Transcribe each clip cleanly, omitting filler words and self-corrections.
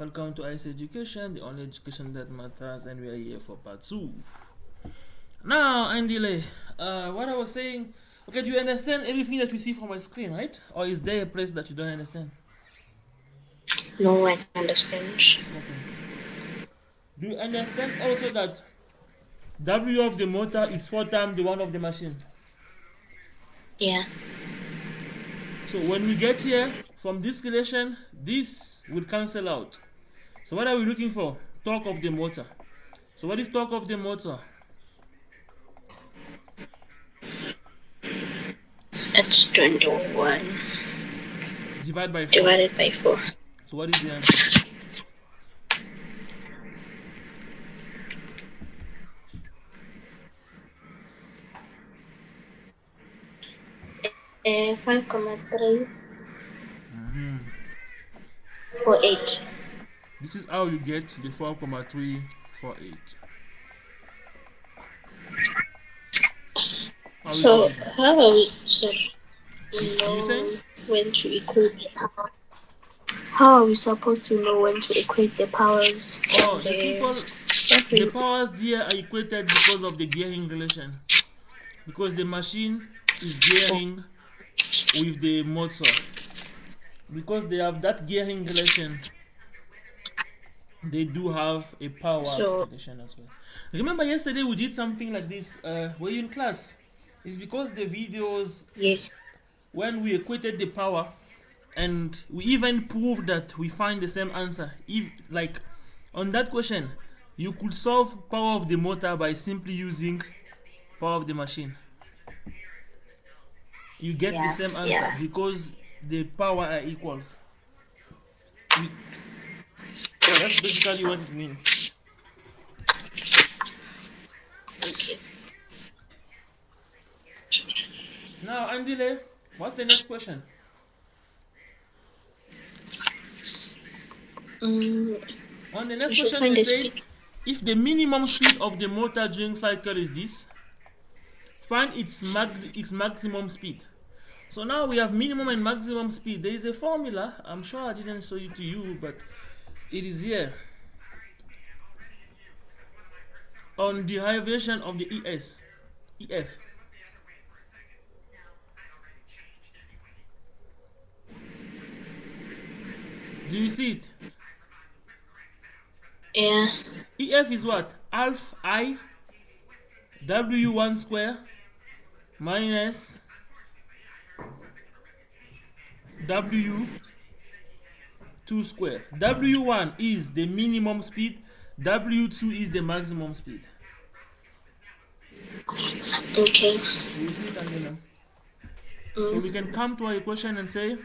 Welcome to ICE Education, the only education that matters, and we are here for part 2. Now, Andile, what I was saying, okay, do you understand everything that we see from my screen, right? Or is there a place that you don't understand? No one understands. Okay. Do you understand also that W of the motor is 4 times the one of the machine? Yeah. So when we get here, from this relation, this will cancel out. So what are we looking for? Torque of the motor. So what is torque of the motor? It's 21 Divide by 4. divided by 4. So what is the answer? 5,3 for 8. This is how you get the 4,348. So how are we saying? when to equate the power? How are we supposed to know when to equate the powers? Oh, the powers there are equated because of the gearing relation. Because the machine is gearing with the motor. Because they have that gearing relation, they do have a power relation as well. Remember yesterday we did something like this. Were you in class? It's because the videos, yes, when we equated the power, and we even proved that we find the same answer. If, like, on that question, you could solve power of the motor by simply using power of the machine. You get the same answer because the power are equals. That's basically what it means. Okay. Now, Andile, what's the next question? On the next question, we say, if the minimum speed of the motor during cycle is this, find its maximum speed. So now we have minimum and maximum speed. There is a formula. I'm sure I didn't show it to you, but it is here. On derivation of the EF. Do you see it? Yeah. EF is what? Half I W1 square minus W2 square. W1 is the minimum speed, W2 is the maximum speed. Okay. You see it, Angela? So we can come to our equation and say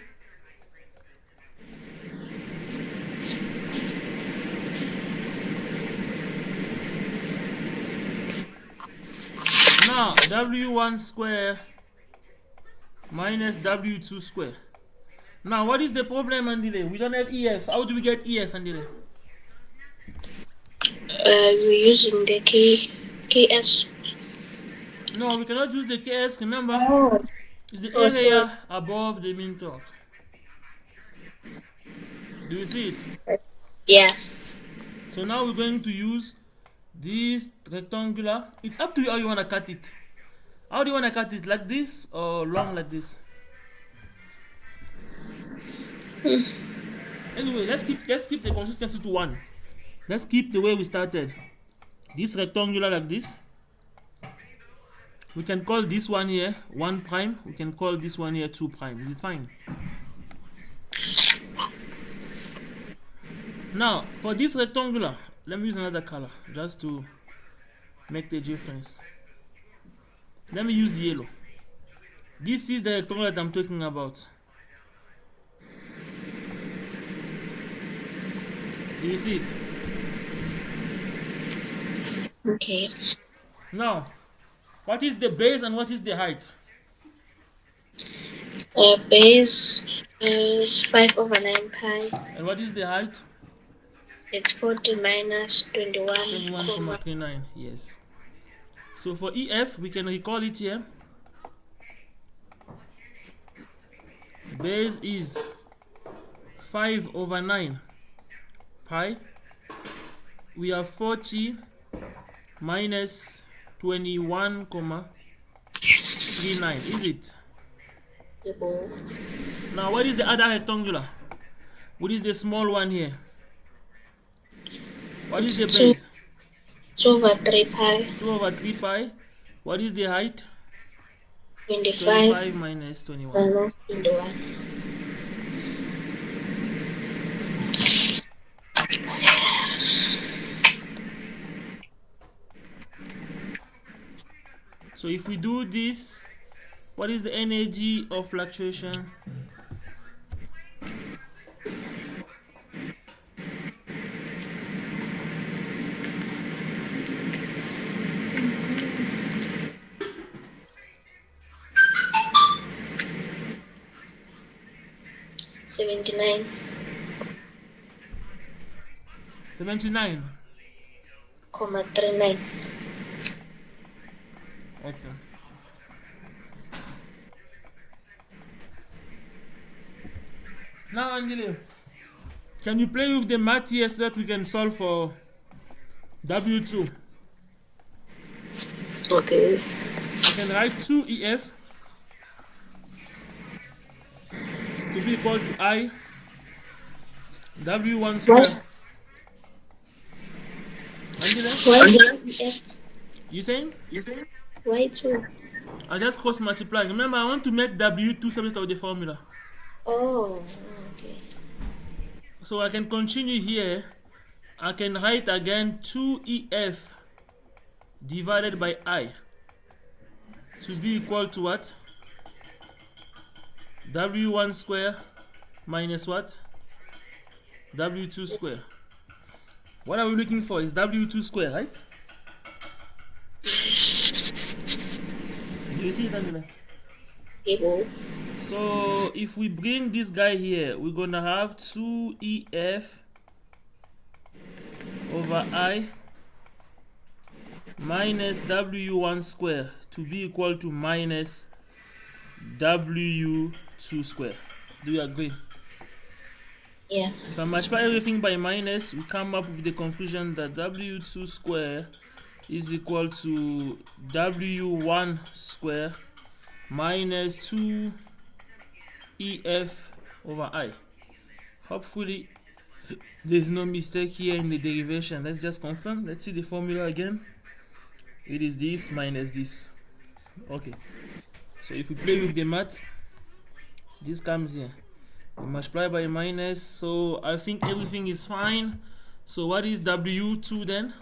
now W1 square minus W2 square. Now what is the problem, Andile? We don't have EF. How do we get EF, Andile? We're using the KS. No, we cannot use the KS. Remember, it's the area above the mean torque. Do you see it? Yeah. So now we're going to use this rectangular. It's up to you how you want to cut it. How do you want to cut it? Like this or long like this? Anyway, let's keep the consistency to 1. Let's keep the way we started. This rectangular like this. We can call this one here 1 prime. We can call this one here 2 prime. Is it fine? Now, for this rectangular, let me use another color just to make the difference. Let me use yellow. This is the rectangle that I'm talking about. Do you see it? Okay. Now, what is the base and what is the height? Base is 5 over 9 pi. And what is the height? It's 40 minus 21. 21,39, yes. So for EF, we can recall it here. Base is 5 over 9 pi. We have 40 minus 21,39, is it? Now what is the other rectangular? What is the small one here? What is the base? 2 over 3 pi. 2 over 3 pi. What is the height? 25 minus 21. minus 21. So if we do this, what is the energy of fluctuation? $79. 79.39. Okay. Now, Angela, can you play with the math here so that we can solve for W2? Okay. I can write 2EF to be equal to I W1 square. Angela, Why EF? you saying? Why 2? I just cross multiply. Remember, I want to make W2 subject of the formula. Oh, okay. So I can continue here. I can write again 2EF divided by I to be equal to what? W1 square minus what? W2 square. What are we looking for? Is W2 square, right? Do you see it, Angela? Table. So if we bring this guy here, we're gonna have 2EF over I minus W1 square to be equal to minus W2 square. Do you agree? Yeah. If I multiply everything by minus, we come up with the conclusion that W2 square is equal to W1 square minus 2EF over I. Hopefully there's no mistake here in the derivation. Let's just confirm. Let's see the formula again. It is this minus this. Okay. So if we play with the math, this comes here. We multiply by minus, so I think everything is fine. So what is W2 then?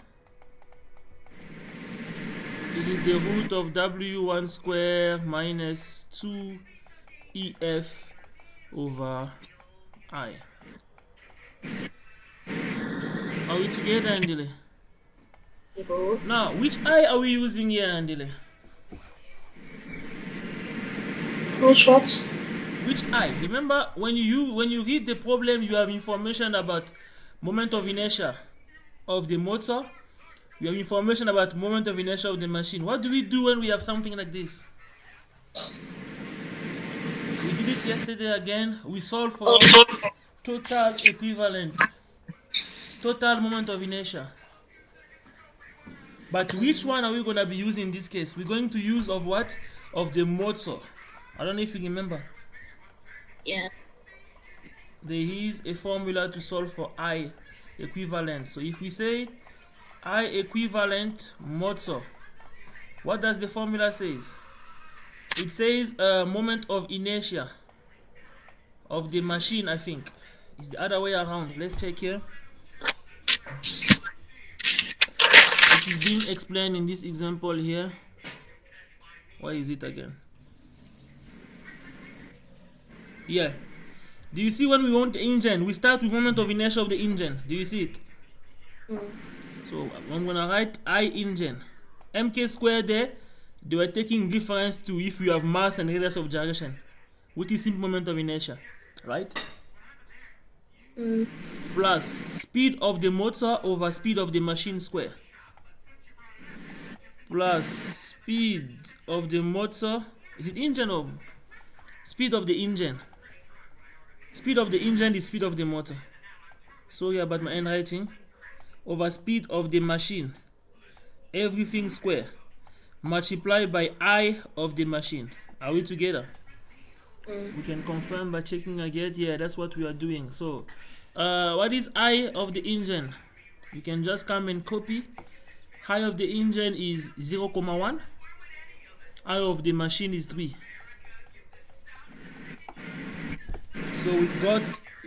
It is the root of W1 square minus 2EF over I. Are we together, Andile? Table. Now, which I are we using here, Andile? Which what? Which I? Remember, when you read the problem, you have information about moment of inertia of the motor. You have information about moment of inertia of the machine. What do we do when we have something like this? We did it yesterday again. We solve for total equivalent, total moment of inertia. But which one are we going to be using in this case? We're going to use of what? Of the motor. I don't know if you remember. Yeah. There is a formula to solve for I equivalent. So if we say I equivalent motor, what does the formula says? It says moment of inertia of the machine, I think. It's the other way around. Let's check here. It is being explained in this example here. Why is it again? Yeah. Do you see when we want the engine, we start with moment of inertia of the engine. Do you see it? So I'm gonna write I engine. MK squared there, they were taking reference to if you have mass and radius of gyration, which is simple moment of inertia, right? Plus speed of the motor over speed of the machine square. Plus speed of the motor, is it engine or speed of the engine? Speed of the engine is speed of the motor. sorry about my handwriting, over speed of the machine, everything square, multiplied by I of the machine. Are we together? We can confirm by checking again. Yeah, that's what we are doing. So what is I of the engine? You can just come and copy. I of the engine is 0,1. I of the machine is 3. So we've got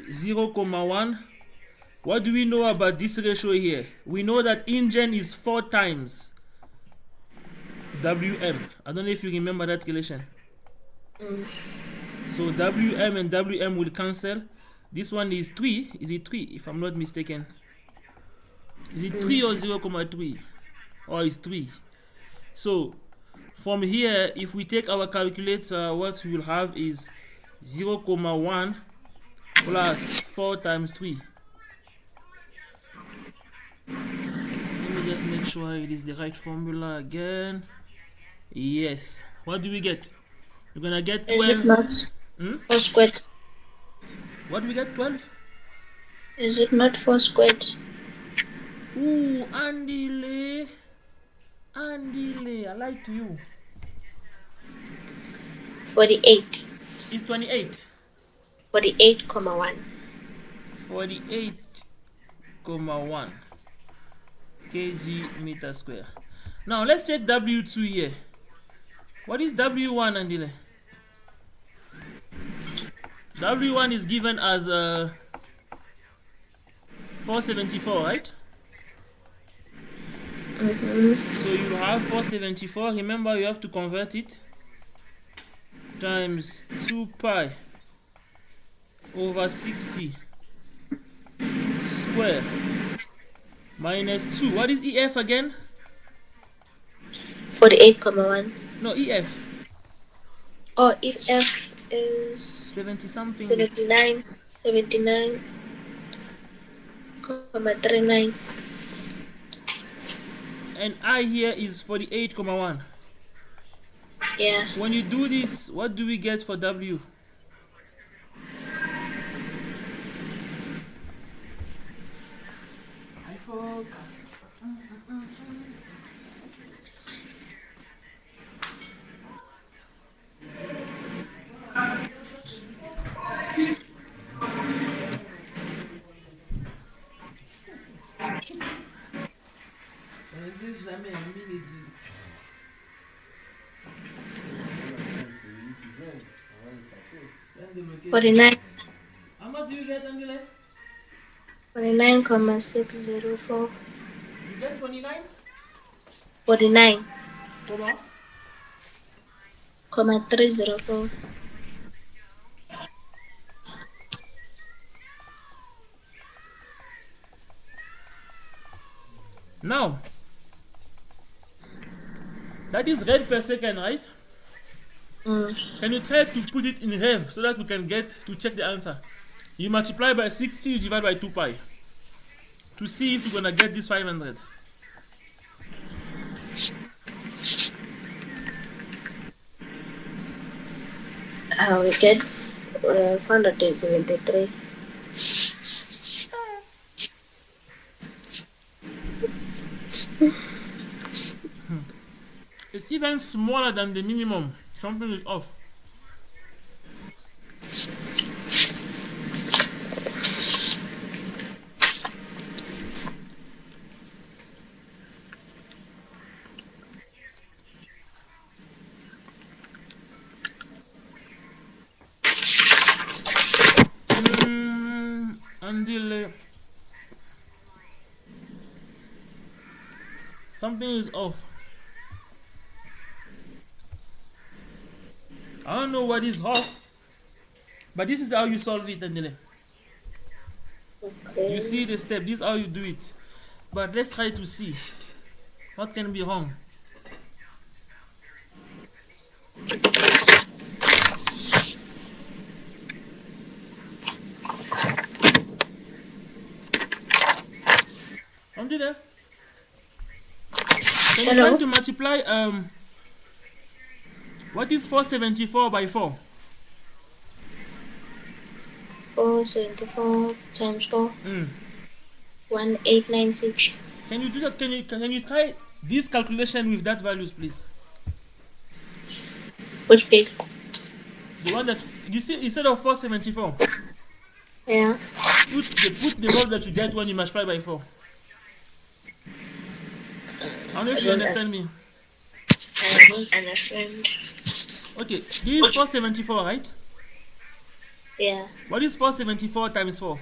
0,1. What do we know about this ratio here? We know that engine is 4 times Wm. I don't know if you remember that relation. So Wm and Wm will cancel. This one is 3. Is it 3 if I'm not mistaken? Is it 3 or 0,3? Or is 3? So from here, if we take our calculator, what we will have is 0,1 plus 4 times 3. Let me just make sure it is the right formula again. Yes. What do we get? We're gonna get 12. Is it not 4 squared? What do we get? 12? Is it not 4 squared? Ooh, Andile. I like you. 48. It's 28. 48,1. 48,1 kg meter square. Now let's take W2 here. What is W1, Andile? W1 is given as 474, right? So you have 474. Remember, you have to convert it times 2 pi over 60 square minus 2. What is EF again? 48,1. No, EF. Oh, if F is 70 something. 79,39. And I here is 48,1. Yeah. When you do this, what do we get for W? I focus. 49. How much do you get, Angela? 49,604. You get 29? 49. Comment? 304. Now, that is rev per second, right? Can you try to put it in rev so that we can get to check the answer? You multiply by 60, you divide by 2 pi to see if you're gonna get this 500. We get 473. It's even smaller than the minimum. Something is off. Until something is off. I don't know what is off, but this is how you solve it, Andile. Okay. You see the step. This is how you do it. But let's try to see what can be wrong. Andile, can you try to multiply what is 474 by 4? 474 times 4. 1896. Can you do that? Can you try this calculation with that values, please? Which figure? The one that you see instead of 474, Yeah. put the value that you get when you multiply by 4. I don't know I if you don't, understand me. I don't understand. Okay, this is 474, right? Yeah. What is 474 times 4?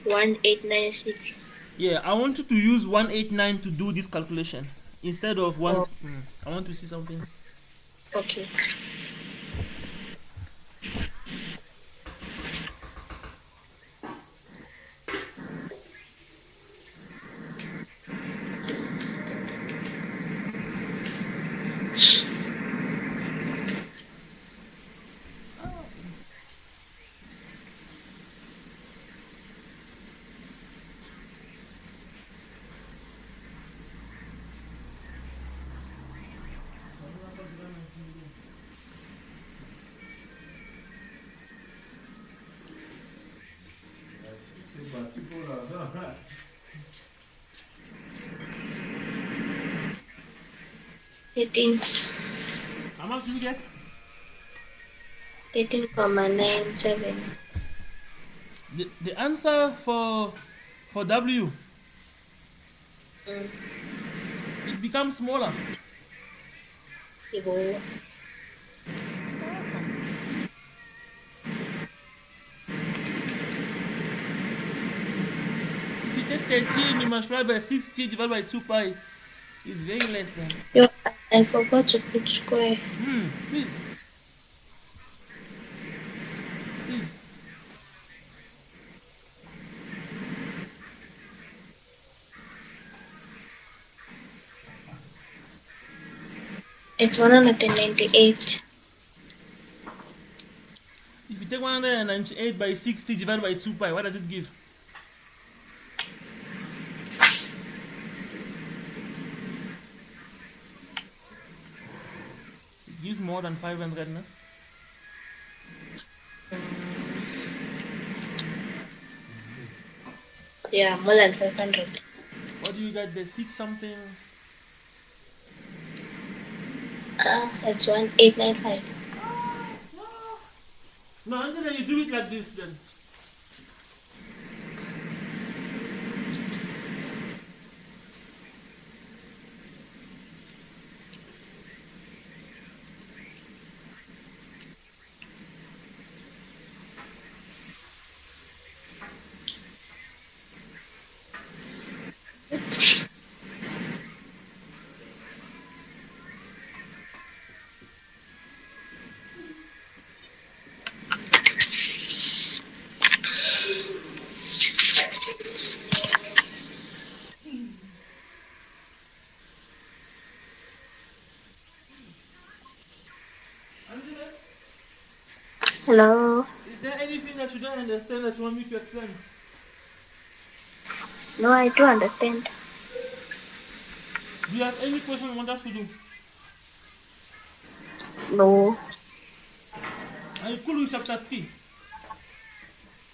1896. Yeah, I want you to use 189 to do this calculation instead of one. Oh, I want to see something. okay. Thirteen. How much do we get? 13,97. The answer for W, Mm. it becomes smaller. Ibo. If you take 13, you multiply by 60 divided by 2 pi, it's very less than. Yo, I forgot to put square. Please, please. It's 198. If you take 198 by 60 divided by 2 pi, what does it give? It gives more than 500, no? Yeah, more than 500. What do you get? The 6 something? It's 1895. No, until then you do it like this then. Angela, Hello. is there anything that you don't understand that you want me to explain? No, I do understand. Do you have any question you want us to do? No. Are you cool with chapter 3?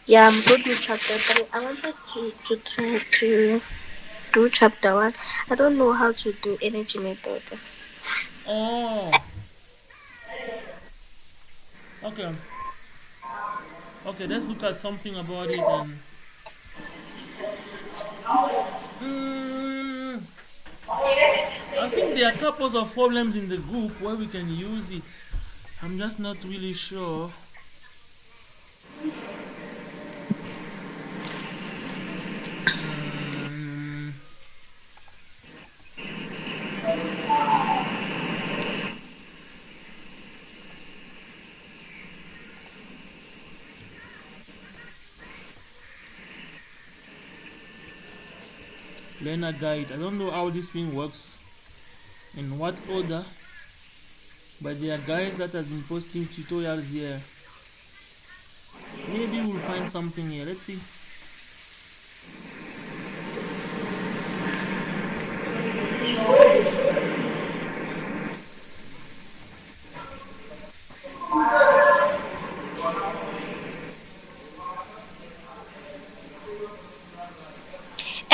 Yeah, I'm good with chapter 3. I want us to do chapter 1. I don't know how to do energy method. Oh, okay. Okay, let's look at something about it and. Mm, I think there are couples of problems in the group where we can use it. I'm just not really sure. Mm, learner guide. I don't know how this thing works, in what order, but there are guys that have been posting tutorials here. Maybe we'll find something here. Let's see.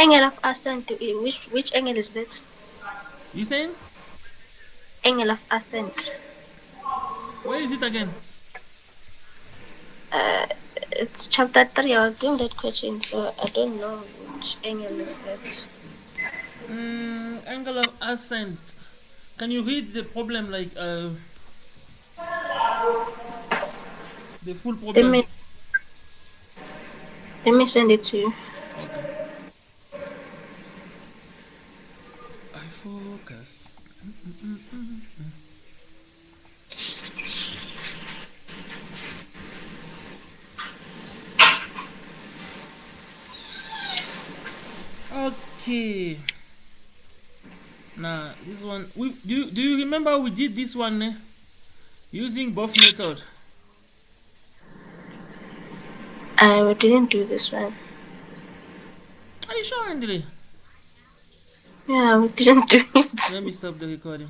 Angle of ascent. Which angle is that? You saying? Angle of ascent. Where is it again? It's chapter 3. I was doing that question, so I don't know which angle is that. Angle of ascent. Can you read the problem like the full Let problem? me let me send it to you. Okay. I focus. Okay. Now this one. Do you remember we did this one using both method? I didn't do this one. Are you sure, Andile? Yeah, we didn't do it. Let me stop the recording.